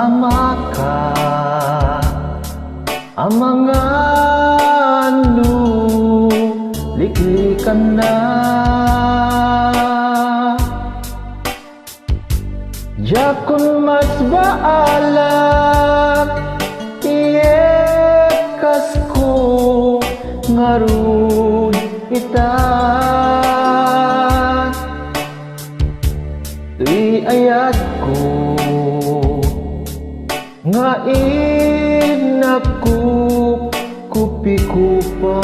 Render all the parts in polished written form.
tama ka. Ang mga liklikan na. Jakun mas baalak iekas ko ngarud itan. Tuy ayat ko nga inakuk kupi-kupan.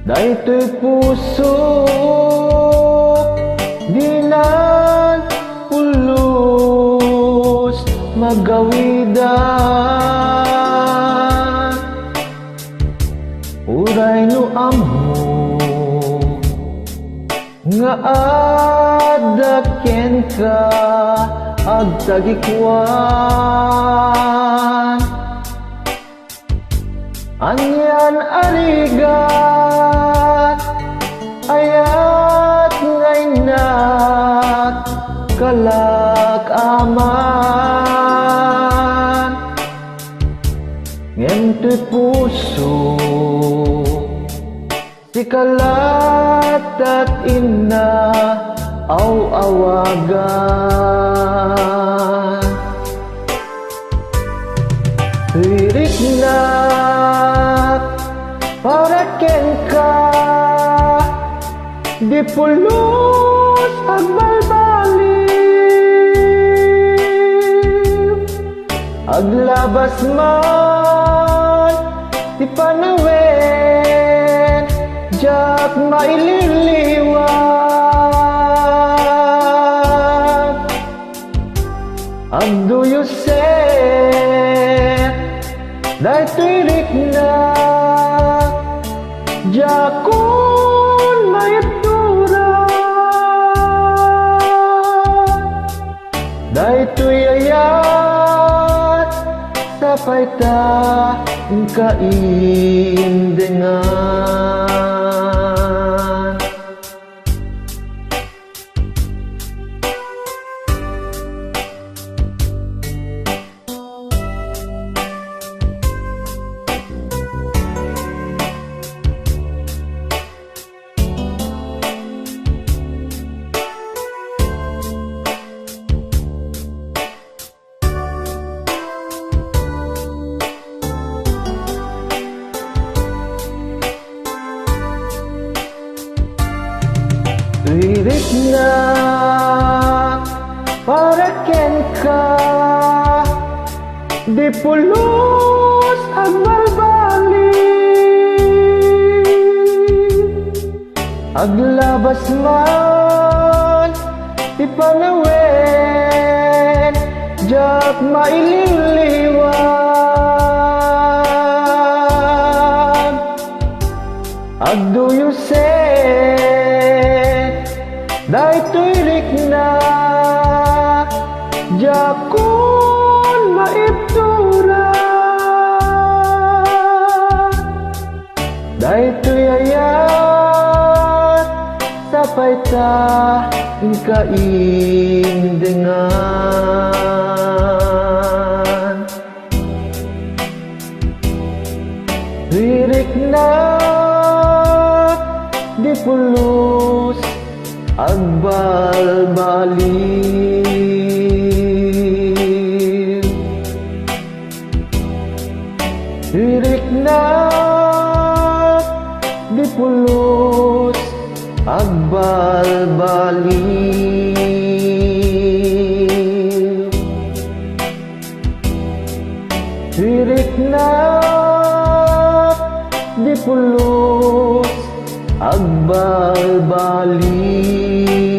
Daytoy puso dinan pulos magawidan. Uray no amo nga adaken ka agtagikwan. Anyan arigat ayat ngaynak kalak aman. Ngentoy puso si kalat at ina aw awagan. Lirik na para ken ka di pulos agbalbaliw. Aglabas man di panawen jak maililiwag. Agduyo daytoy rikna jakun maitura. Daytoy ayat sapay ta kaindengan. Lirik na para ken ka di pulos agbalbaliw. Aglabas man di panawen jak maililiwag. Agduyo daytoy rikna jakun maiptura. Daytoy ayat sapay ta kaindengan. Lirik na di pulos agbalbaliw. Lirik na di pulos agbalbaliw. Lirik na di pulos agbalbaliw.